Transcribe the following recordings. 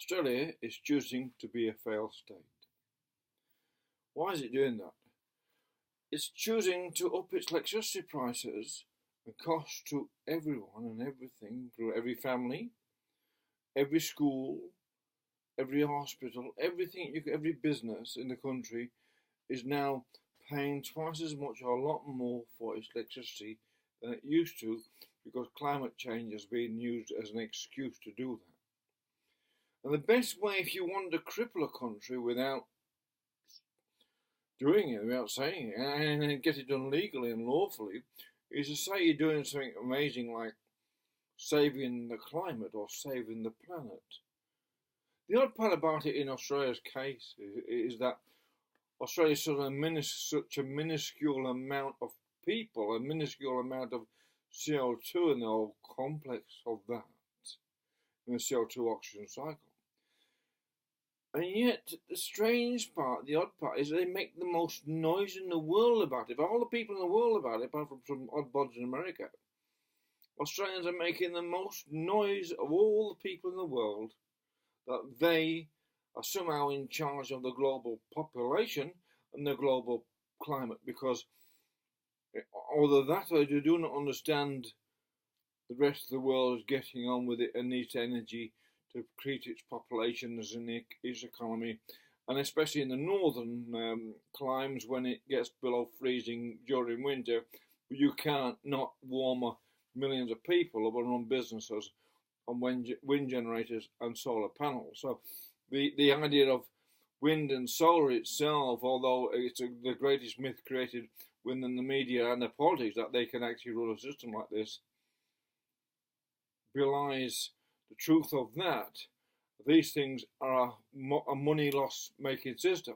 Australia is choosing to be a failed state. Why is it doing that? It's choosing to up its electricity prices and costs to everyone and everything, through every family, every school, every hospital, every business in the country is now paying twice as much or a lot more for its electricity than it used to, because climate change has been used as an excuse to do that. And the best way, if you want to cripple a country without doing it, without saying it, and get it done legally and lawfully, is to say you're doing something amazing like saving the climate or saving the planet. The odd part about it in Australia's case is that Australia is such a minuscule amount of people, a minuscule amount of CO2 in the whole complex of that, in the CO2 oxygen cycle. And yet, the strange part, the odd part, is they make the most noise in the world about it. Of all the people in the world about it, apart from some oddbods in America, Australians are making the most noise of all the people in the world that they are somehow in charge of the global population and the global climate, because although that they do not understand the rest of the world is getting on with it and needs energy to create its populations and its economy, and especially in the northern climes when it gets below freezing during winter, you can't not warm millions of people or run businesses on wind generators and solar panels. So the idea of wind and solar itself, although it's the greatest myth created within the media and the politics that they can actually run a system like this, belies the truth of that. These things are a money loss making system.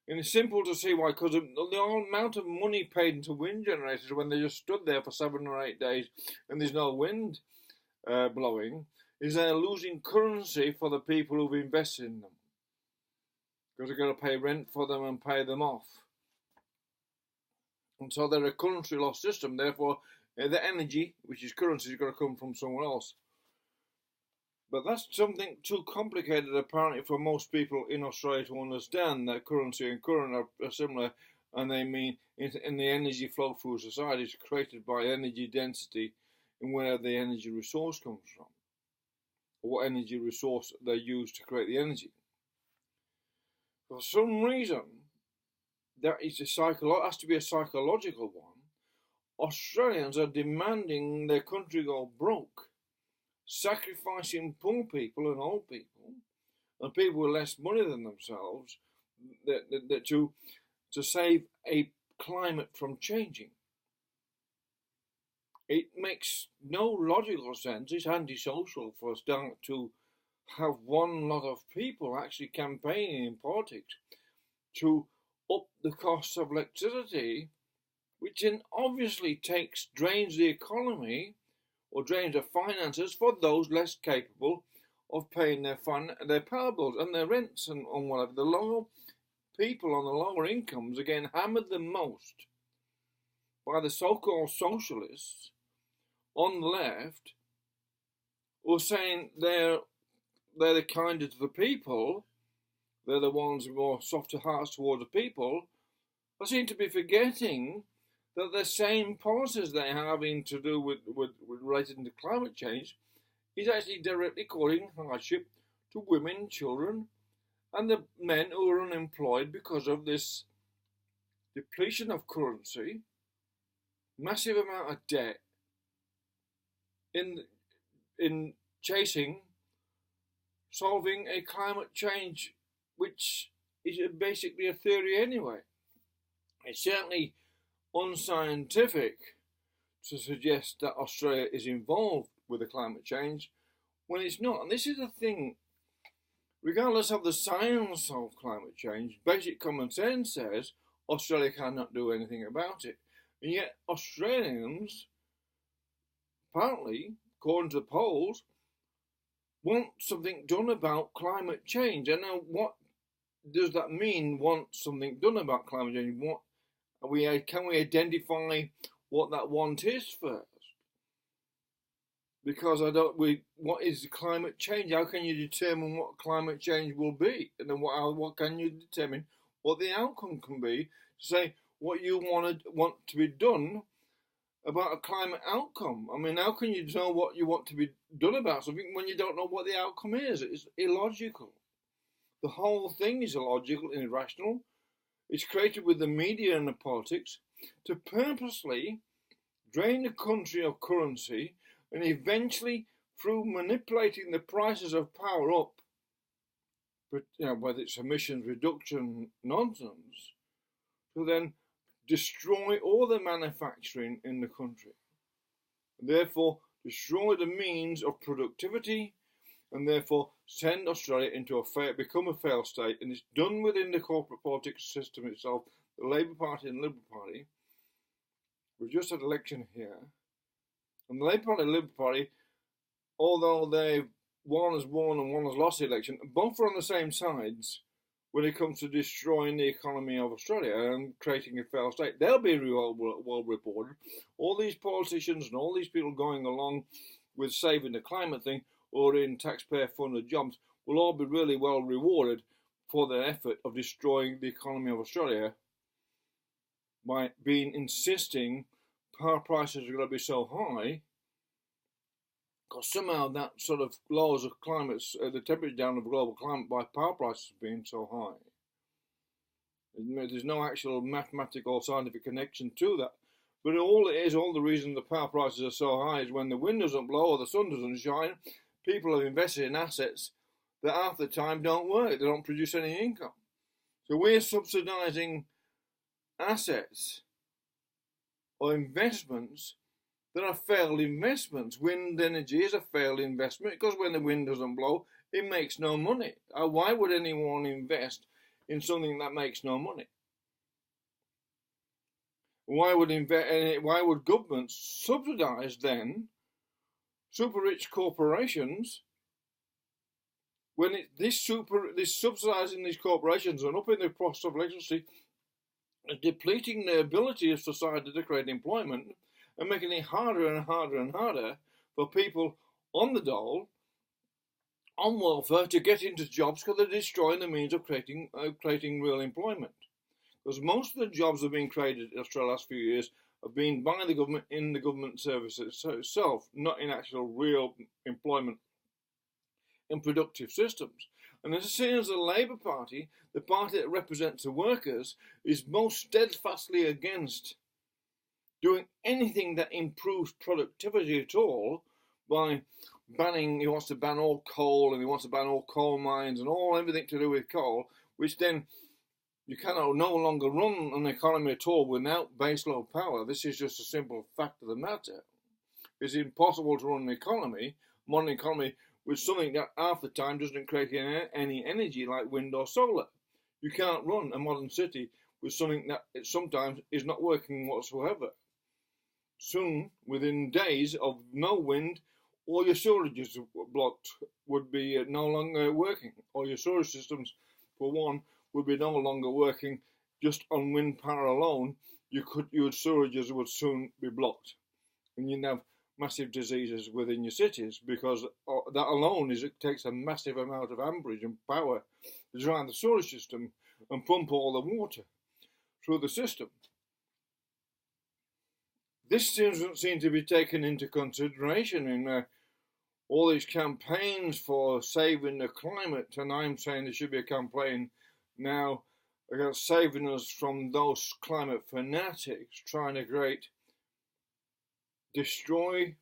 And it's simple to see why, because the amount of money paid into wind generators when they just stood there for 7 or 8 days and there's no wind blowing, is they're losing currency for the people who've invested in them, because they've got to pay rent for them and pay them off. And so they're a currency loss system. Therefore, the energy, which is currency, is going to come from somewhere else. But that's something too complicated, apparently, for most people in Australia to understand, that currency and current are similar, and they mean in the energy flow through society is created by energy density and where the energy resource comes from, or what energy resource they use to create the energy. For some reason, that is has to be a psychological one. Australians are demanding their country go broke, sacrificing poor people and old people and people with less money than themselves to save a climate from changing. It makes no logical sense. It's antisocial for us to have one lot of people actually campaigning in politics to up the cost of electricity, which then obviously drains the economy or drains the finances for those less capable of paying their power bills and their rents and whatever. The lower people on the lower incomes are getting hammered the most by the so-called socialists on the left, who are saying they're the kinder to the people, they're the ones with more softer hearts toward the people. I seem to be forgetting that the same policies they have to do with related to climate change is actually directly causing hardship to women, children, and the men who are unemployed because of this depletion of currency, massive amount of debt, in chasing solving a climate change, which is basically a theory anyway. It's certainly unscientific to suggest that Australia is involved with the climate change when it's not. And this is the thing, regardless of the science of climate change, basic common sense says Australia cannot do anything about it. And yet Australians, apparently, according to the polls, want something done about climate change. And now what does that mean, want something done about climate change? Can we identify what that want is first? because what is climate change? How can you determine what climate change will be? And then what can you determine what the outcome can be to say what you want to be done about a climate outcome? I mean, how can you know what you want to be done about something when you don't know what the outcome is? It's illogical. The whole thing is illogical and irrational. It's created with the media and the politics to purposely drain the country of currency, and eventually, through manipulating the prices of power up, but whether it's emissions reduction nonsense, to then destroy all the manufacturing in the country, and therefore destroy the means of productivity, and therefore send Australia into become a failed state. And it's done within the corporate politics system itself, the Labour Party and the Liberal Party. We've just had an election here, and the Labour Party and the Liberal Party, although one has won and one has lost the election, both are on the same sides when it comes to destroying the economy of Australia and creating a failed state. They'll be well reported. All these politicians and all these people going along with saving the climate thing or in taxpayer-funded jobs will all be really well rewarded for their effort of destroying the economy of Australia by insisting power prices are going to be so high, because somehow that sort of lowers the temperature down of global climate by power prices being so high. There's no actual mathematical or scientific connection to that. But all the reason the power prices are so high is when the wind doesn't blow or the sun doesn't shine, people have invested in assets that half the time don't work. They don't produce any income. So we're subsidising assets or investments that are failed investments. Wind energy is a failed investment because when the wind doesn't blow, it makes no money. Why would anyone invest in something that makes no money? Why would governments subsidise then super rich corporations when this subsidising these corporations and upping the cost of electricity is depleting the ability of society to create employment and making it harder and harder and harder for people on the dole, on welfare, to get into jobs because they're destroying the means of creating real employment. Because most of the jobs that have been created in Australia the last few years have been by the government in the government services itself, not in actual real employment in productive systems. And as soon as the Labour Party, the party that represents the workers, is most steadfastly against doing anything that improves productivity at all by he wants to ban all coal and he wants to ban all coal mines and everything to do with coal, which then you cannot no longer run an economy at all without baseload power. This is just a simple fact of the matter. It's impossible to run an modern economy, with something that half the time doesn't create any energy like wind or solar. You can't run a modern city with something that sometimes is not working whatsoever. Soon, within days of no wind, all your storages blocked would be no longer working. All your storage systems, for one, would be no longer working just on wind power alone. Your storages would soon be blocked, and you'd have massive diseases within your cities because that alone it takes a massive amount of amperage and power to drive the storage system and pump all the water through the system. This doesn't seem to be taken into consideration in all these campaigns for saving the climate, and I'm saying there should be a campaign now against saving us from those climate fanatics trying to destroy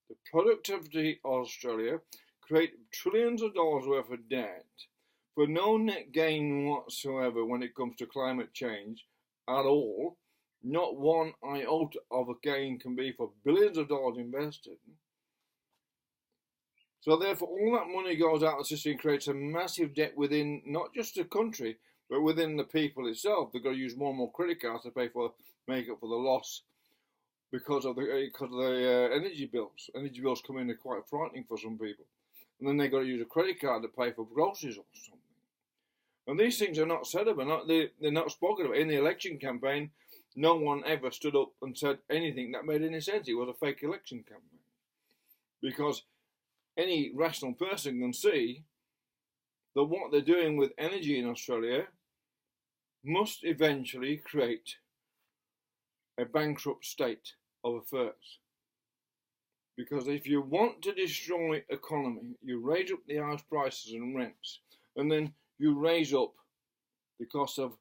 the productivity of Australia, create trillions of dollars worth of debt for no net gain whatsoever when it comes to climate change at all. Not one iota of a gain can be for billions of dollars invested. So therefore all that money goes out of the system and creates a massive debt within not just the country but within the people itself. They've got to use more and more credit cards to make up for the loss because of the energy bills. Energy bills come in, they're quite frightening for some people. And then they've got to use a credit card to pay for groceries or something. And these things are not said about, they're not spoken about. In the election campaign, no one ever stood up and said anything that made any sense. It was a fake election campaign. because any rational person can see that what they're doing with energy in Australia must eventually create a bankrupt state of affairs. Because if you want to destroy economy, you raise up the house prices and rents, and then you raise up the cost of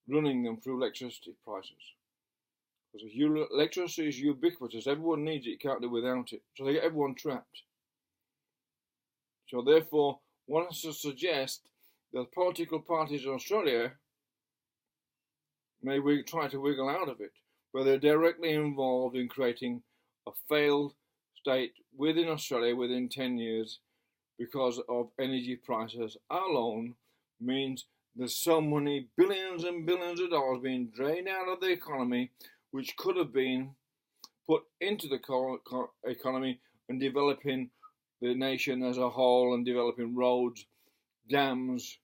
running them through electricity prices. Because electricity is ubiquitous, everyone needs it, you can't do without it. So they get everyone trapped. So therefore, one has to suggest that political parties in Australia may try to wiggle out of it, but they're directly involved in creating a failed state within Australia within 10 years because of energy prices alone means there's so many billions and billions of dollars being drained out of the economy which could have been put into the economy and developing the nation as a whole and developing roads, dams,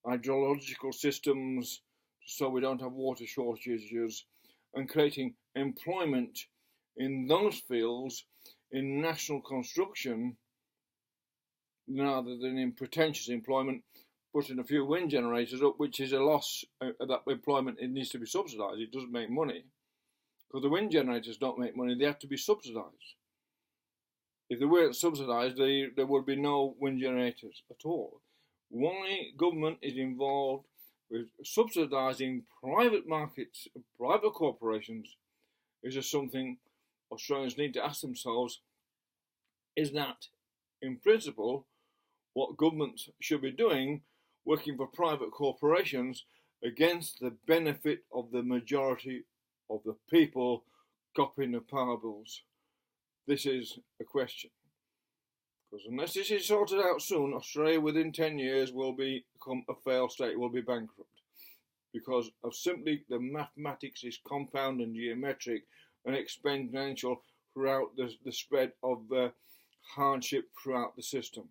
hydrological systems so we don't have water shortages, and creating employment in those fields in national construction rather than in pretentious employment, putting a few wind generators up, which is a loss. That employment, it needs to be subsidised. It doesn't make money because the wind generators don't make money. They have to be subsidised. If they weren't subsidised, there would be no wind generators at all. Why government is involved with subsidising private markets, private corporations, is just something Australians need to ask themselves. Is that, in principle, what governments should be doing, working for private corporations against the benefit of the majority of the people copying the power bills? This is a question. Because unless this is sorted out soon, Australia within 10 years will become a failed state, will be bankrupt. Because of simply the mathematics is compound and geometric and exponential throughout the spread of hardship throughout the system,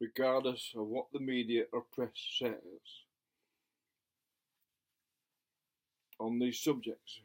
regardless of what the media or press says on these subjects.